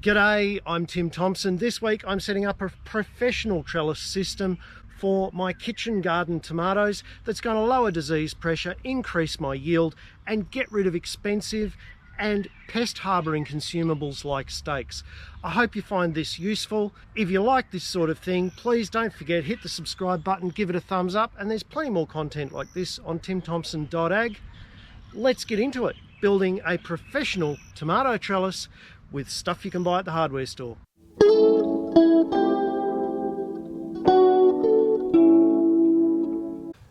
G'day, I'm Tim Thompson. This week I'm setting up a professional trellis system for my kitchen garden tomatoes that's going to lower disease pressure, increase my yield and get rid of expensive and pest harbouring consumables like stakes. I hope you find this useful. If you like this sort of thing, please don't forget, hit the subscribe button, give it a thumbs up, and there's plenty more content like this on timthompson.ag. Let's get into it, building a professional tomato trellis with stuff you can buy at the hardware store.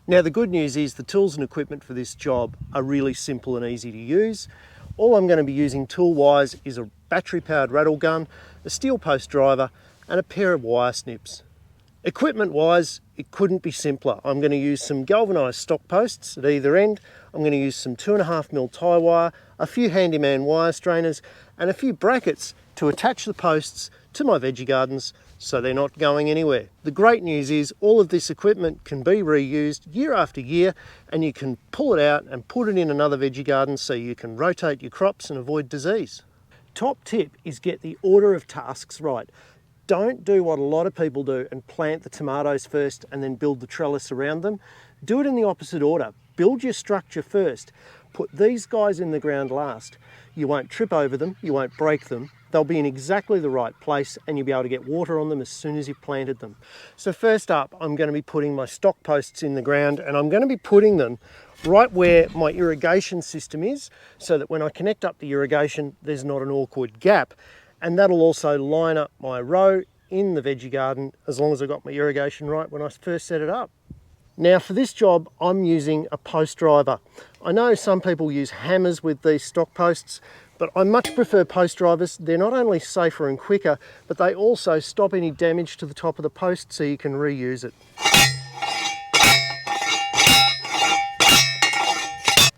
Now the good news is the tools and equipment for this job are really simple and easy to use. All I'm going to be using tool-wise is a battery-powered rattle gun, a steel post driver and a pair of wire snips. Equipment-wise, it couldn't be simpler. I'm going to use some galvanised stock posts at either end. I'm going to use some 2.5mm tie wire, a few handyman wire strainers and a few brackets to attach the posts to my veggie gardens so they're not going anywhere. The great news is all of this equipment can be reused year after year, and you can pull it out and put it in another veggie garden so you can rotate your crops and avoid disease. Top tip is get the order of tasks right. Don't do what a lot of people do and plant the tomatoes first and then build the trellis around them. Do it in the opposite order. Build your structure first. Put these guys in the ground last. You won't trip over them, you won't break them. They'll be in exactly the right place and you'll be able to get water on them as soon as you've planted them. So first up, I'm going to be putting my stock posts in the ground, and I'm going to be putting them right where my irrigation system is, so that when I connect up the irrigation, there's not an awkward gap. And that'll also line up my row in the veggie garden as long as I got my irrigation right when I first set it up. Now for this job, I'm using a post driver. I know some people use hammers with these stock posts, but I much prefer post drivers. They're not only safer and quicker, but they also stop any damage to the top of the post so you can reuse it.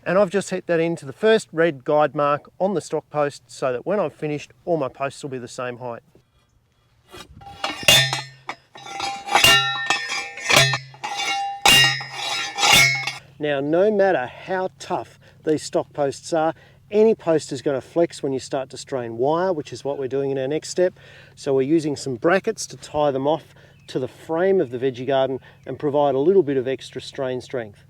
And I've just hit that into the first red guide mark on the stock post so that when I'm finished, all my posts will be the same height. Now, no matter how tough these stock posts are, any post is going to flex when you start to strain wire, which is what we're doing in our next step. So we're using some brackets to tie them off to the frame of the veggie garden and provide a little bit of extra strain strength.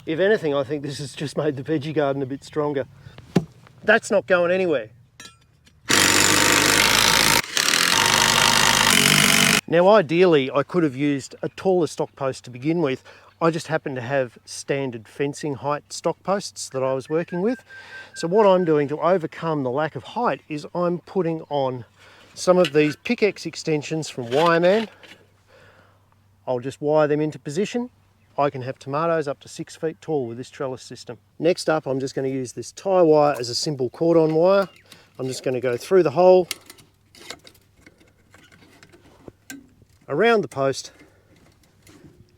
If anything, I think this has just made the veggie garden a bit stronger. That's not going anywhere. Now ideally I could have used a taller stock post to begin with. I just happen to have standard fencing height stock posts that I was working with. So what I'm doing to overcome the lack of height is I'm putting on some of these Pickaxe extensions from Wireman. I'll just wire them into position. I can have tomatoes up to 6 feet tall with this trellis system. Next up, I'm just going to use this tie wire as a simple cordon wire. I'm just going to go through the hole, around the post,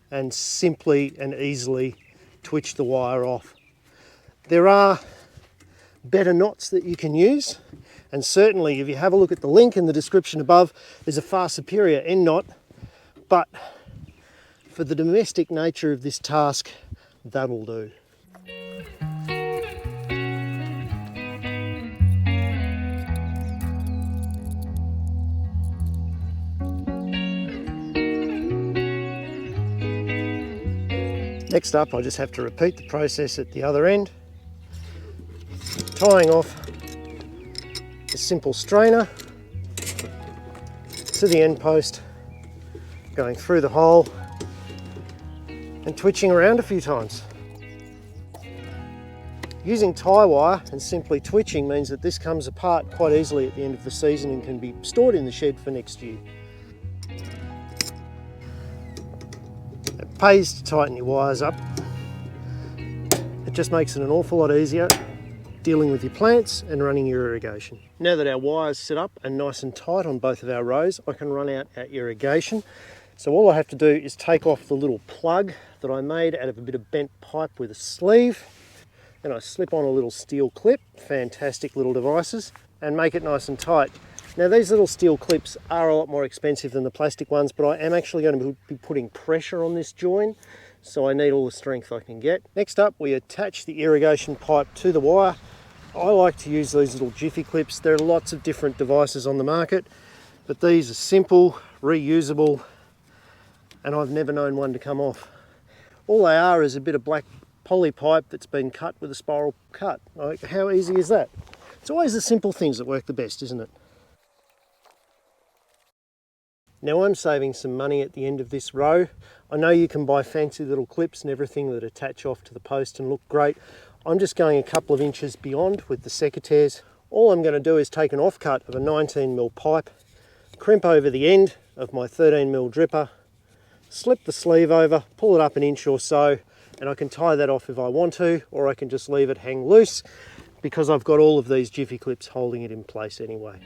and simply and easily twitch the wire off. There are better knots that you can use, and certainly if you have a look at the link in the description above, there's a far superior end knot, but for the domestic nature of this task, that'll do. Next up, I just have to repeat the process at the other end, tying off a simple strainer to the end post, going through the hole and twitching around a few times. Using tie wire and simply twitching means that this comes apart quite easily at the end of the season and can be stored in the shed for next year. It pays to tighten your wires up. It just makes it an awful lot easier dealing with your plants and running your irrigation. Now that our wire's set up and nice and tight on both of our rows, I can run out our irrigation. So all I have to do is take off the little plug that I made out of a bit of bent pipe with a sleeve. Then I slip on a little steel clip, fantastic little devices, and make it nice and tight. Now these little steel clips are a lot more expensive than the plastic ones, but I am actually going to be putting pressure on this join, so I need all the strength I can get. Next up, we attach the irrigation pipe to the wire I like to use these little jiffy clips. There are lots of different devices on the market, but these are simple, reusable, and I've never known one to come off. All they are is a bit of black poly pipe that's been cut with a spiral cut. Like, how easy is that? It's always the simple things that work the best, isn't it? Now I'm saving some money at the end of this row. I know you can buy fancy little clips and everything that attach off to the post and look great. I'm just going a couple of inches beyond with the secateurs. All I'm going to do is take an offcut of a 19mm pipe, crimp over the end of my 13mm dripper, slip the sleeve over, pull it up an inch or so, and I can tie that off if I want to, or I can just leave it hang loose because I've got all of these jiffy clips holding it in place anyway.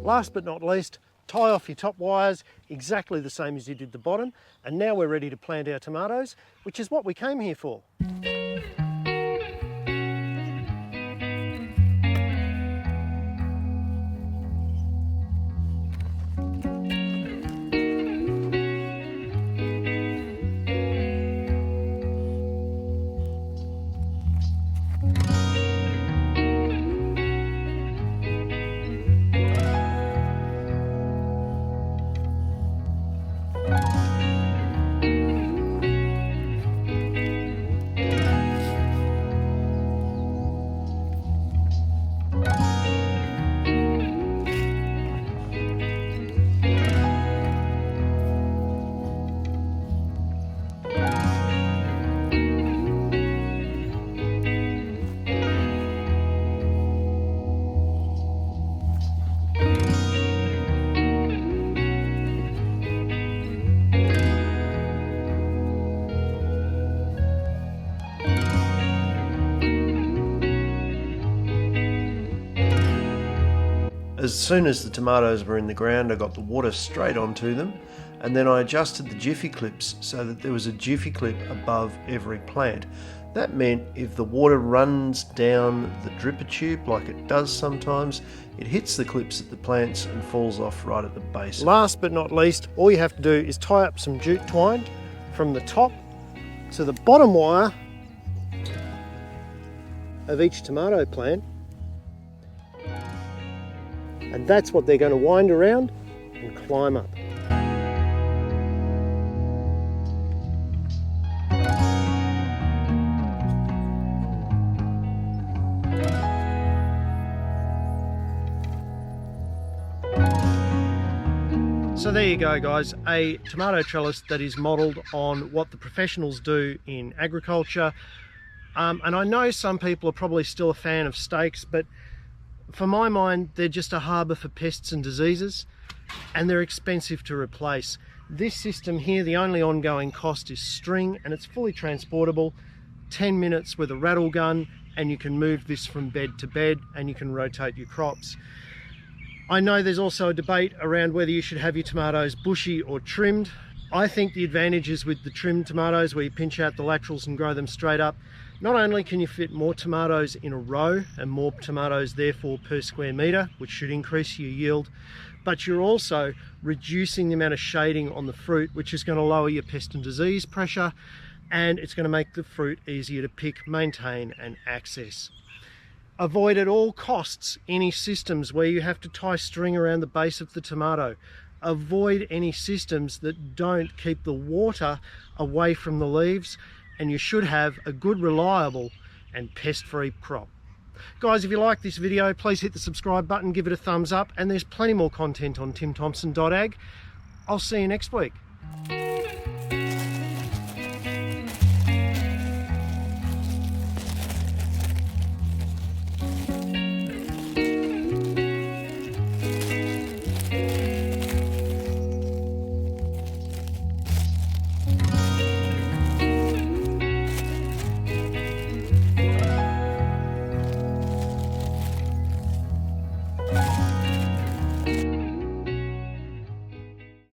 Last but not least, tie off your top wires exactly the same as you did the bottom, and now we're ready to plant our tomatoes, which is what we came here for. As soon as the tomatoes were in the ground, I got the water straight onto them, and then I adjusted the jiffy clips so that there was a jiffy clip above every plant. That meant if the water runs down the dripper tube like it does sometimes, it hits the clips at the plants and falls off right at the base. Last but not least, all you have to do is tie up some jute twine from the top to the bottom wire of each tomato plant, and that's what they're going to wind around and climb up. So there you go, guys, a tomato trellis that is modelled on what the professionals do in agriculture. And I know some people are probably still a fan of stakes, but for my mind, they're just a harbour for pests and diseases, and they're expensive to replace. This system here, the only ongoing cost is string, and it's fully transportable, 10 minutes with a rattle gun, and you can move this from bed to bed, and you can rotate your crops. I know there's also a debate around whether you should have your tomatoes bushy or trimmed. I think the advantage is with the trimmed tomatoes, where you pinch out the laterals and grow them straight up. Not only can you fit more tomatoes in a row and more tomatoes therefore per square metre, which should increase your yield, but you're also reducing the amount of shading on the fruit, which is going to lower your pest and disease pressure, and it's going to make the fruit easier to pick, maintain and access. Avoid at all costs any systems where you have to tie string around the base of the tomato. Avoid any systems that don't keep the water away from the leaves, and you should have a good, reliable and pest-free crop. Guys, if you like this video, please hit the subscribe button, give it a thumbs up, and there's plenty more content on timthompson.ag. I'll see you next week.